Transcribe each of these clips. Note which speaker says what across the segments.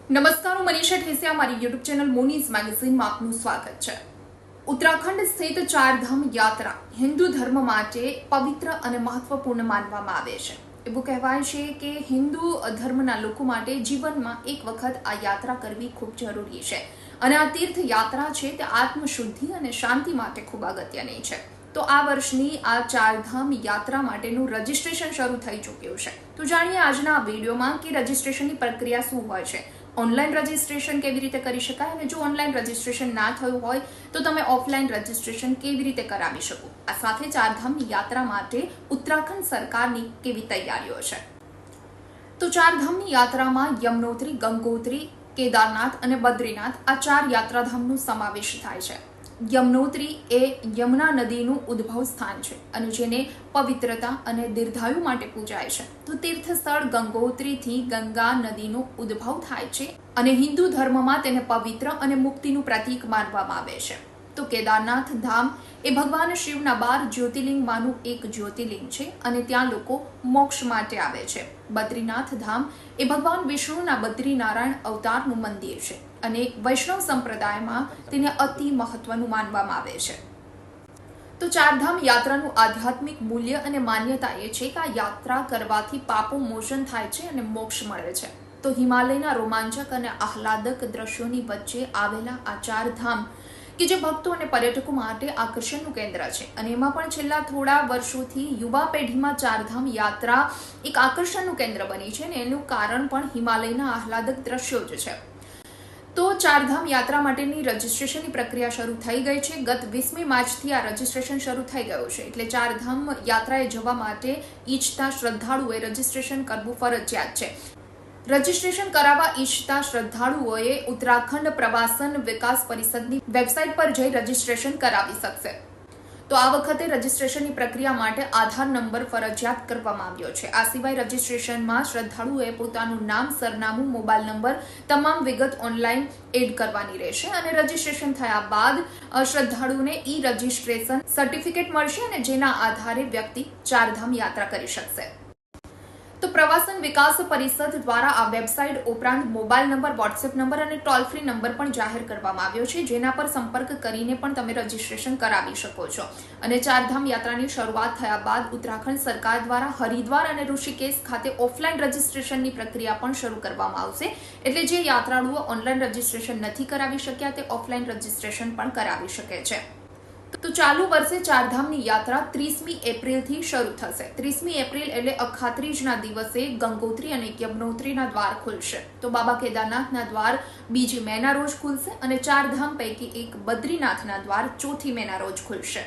Speaker 1: નમસ્કાર, હું મનીષા ઠેસિયા, મારી યુટ્યુબ ચેનલ મોનીઝ મેગેઝીનમાં આપનું સ્વાગત છે। ઉત્તરાખંડ સ્થિત ચારધામ યાત્રા હિન્દુ ધર્મ માટે પવિત્ર અને મહત્વપૂર્ણ માનવામાં આવે છે। એવું કહેવાય છે કે હિન્દુ ધર્મના લોકો માટે જીવનમાં એક વખત આ યાત્રા કરવી ખૂબ જરૂરી છે અને આ તીર્થ યાત્રા છે તે આત્મશુદ્ધિ અને શાંતિ માટે ખૂબ અગત્યની છે। તો આ વર્ષની આ ચારધામ યાત્રા માટેનું રજીસ્ટ્રેશન શરૂ થઈ ચૂક્યું છે। તો જાણીએ આજના આ વિડીયોમાં કે રજીસ્ટ્રેશનની પ્રક્રિયા શું હોય છે, ઓનલાઈન રજીસ્ટ્રેશન કેવી રીતે કરી શકાય અને જો ઓનલાઈન રજીસ્ટ્રેશન ના થયું હોય તો તમે ઓફલાઈન રજીસ્ટ્રેશન કેવી રીતે કરાવી શકો। આ સાથે ચારધામની યાત્રા માટે ઉત્તરાખંડ સરકારની કેવી તૈયારીઓ છે। તો ચારધામની યાત્રામાં યમનોત્રી, ગંગોત્રી, કેદારનાથ અને બદ્રીનાથ આ 4 યાત્રાધામનો સમાવેશ થાય છે। યમનોત્રી એ યમુના નદીનું ઉદ્ભવ સ્થાન છે અને જેને પવિત્રતા અને દીર્ઘાયુ માટે પૂજાય છે। તો તીર્થ સ્થળ ગંગોત્રીથી ગંગા નદીનો ઉદ્ભવ થાય છે અને હિન્દુ ધર્મમાં તેને પવિત્ર અને મુક્તિનું પ્રતીક માનવામાં આવે છે। તો કેદારનાથ ધામ એ ભગવાન શિવના 12 જ્યોતિર્લિંગમાંનું એક જ્યોતિર્લિંગ છે અને ત્યાં લોકો મોક્ષ માટે આવે છે। બદ્રીનાથ ધામ એ ભગવાન વિષ્ણુના બદ્રીનારાયણ અવતારનું મંદિર છે અને વૈષ્ણવ સંપ્રદાયમાં તેને અતિ મહત્વનું માનવામાં આવે છે। તો ચારધામ યાત્રાનું આધ્યાત્મિક મૂલ્ય અને માન્યતા એ છે કે આ યાત્રા કરવાથી પાપો મોચન થાય છે અને મોક્ષ મળે છે। તો હિમાલયના રોમાંચક અને આહલાદક દ્રશ્યોની વચ્ચે આવેલા આ 4 ધામ કે જે ભક્તો અને પર્યટકો માટે આકર્ષણનું કેન્દ્ર છે અને એમાં પણ છેલ્લા થોડા વર્ષોથી યુવા પેઢીમાં ચારધામ યાત્રા એક આકર્ષણનું કેન્દ્ર બની છે અને એનું કારણ પણ હિમાલયના આહલાદક દ્રશ્યો જ છે। તો ચારધામ યાત્રા માટેની રજીસ્ટ્રેશનની પ્રક્રિયા શરૂ થઈ ગઈ છે। ગત 20મી માર્ચથી આ રજીસ્ટ્રેશન શરૂ થઈ ગયું છે એટલે ચારધામ યાત્રાએ જવા માટે ઈચ્છતા શ્રદ્ધાળુઓએ રજીસ્ટ્રેશન કરવું ફરજિયાત છે। રજીસ્ટ્રેશન કરાવવા ઈચ્છતા શ્રદ્ધાળુઓએ ઉત્તરાખંડ પ્રવાસન વિકાસ પરિષદની વેબસાઇટ પર જઈ રજીસ્ટ્રેશન કરાવી શકશે। તો આ વખતે રજીસ્ટ્રેશનની પ્રક્રિયા માટે આધાર નંબર ફરજિયાત કરવામાં આવ્યો છે। આ સિવાય રજીસ્ટ્રેશનમાં શ્રદ્ધાળુઓએ પોતાનું નામ, સરનામું, મોબાઈલ નંબર તમામ વિગત ઓનલાઈન એડ કરવાની રહેશે અને રજીસ્ટ્રેશન થયા બાદ શ્રદ્ધાળુઓને ઈ રજીસ્ટ્રેશન સર્ટિફિકેટ મળશે અને જેના આધારે વ્યક્તિ ચારધામ યાત્રા કરી શકશે। તો પ્રવાસન વિકાસ પરિષદ દ્વારા આ વેબસાઇટ ઉપરાંત મોબાઈલ નંબર, વોટ્સએપ નંબર અને ટોલ ફ્રી નંબર પણ જાહેર કરવામાં આવ્યો છે જેના પર સંપર્ક કરીને પણ તમે રજીસ્ટ્રેશન કરાવી શકો છો। અને ચારધામ યાત્રાની શરૂઆત થયા બાદ ઉત્તરાખંડ સરકાર દ્વારા હરિદ્વાર અને ઋષિકેશ ખાતે ઓફલાઈન રજીસ્ટ્રેશનની પ્રક્રિયા પણ શરૂ કરવામાં આવશે એટલે જે યાત્રાળુઓ ઓનલાઈન રજીસ્ટ્રેશન નથી કરાવી શક્યા તે ઓફલાઈન રજીસ્ટ્રેશન પણ કરાવી શકે છે। તો ચાલુ વર્ષે ચારધામની યાત્રા 30મી એપ્રિલથી શરૂ થશે। 30મી એપ્રિલ એટલે અખાત્રીજના દિવસે ગંગોત્રી અને યમનોત્રીના દ્વાર ખુલશે। તો બાબા કેદારનાથના દ્વાર 2 મેના રોજ ખુલશે અને ચારધામ પૈકી એક બદ્રીનાથના દ્વાર 4 મેના રોજ ખુલશે।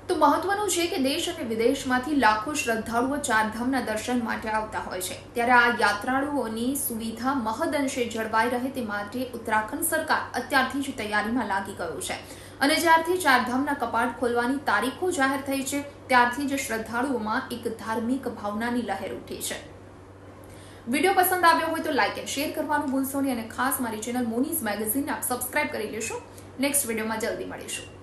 Speaker 1: તો મહત્વનું છે કે દેશ અને વિદેશમાંથી લાખો શ્રદ્ધાળુઓ ચારધામના દર્શન માટે આવતા હોય છે ત્યારે આ યાત્રાળુઓની સુવિધા મહદઅંશે જળવાઈ રહે તે માટે ઉત્તરાખંડ સરકાર અત્યારથી જ તૈયારીમાં લાગી ગયું છે અને જ્યારથી ચારધામના કપાટ ખોલવાની તારીખો જાહેર થઈ છે ત્યારથી જ શ્રદ્ધાળુઓમાં એક ધાર્મિક ભાવનાની લહેર ઉઠી છે। વિડીયો પસંદ આવ્યો હોય તો લાઇક એન્ડ શેર કરવાનું ભૂલશો નહીં અને ખાસ મારી ચેનલ મોનીઝ મેગેઝીન આપ સબસ્ક્રાઇબ કરી લેશો। નેક્સ્ટ વિડીયોમાં જલ્દી મળીશું।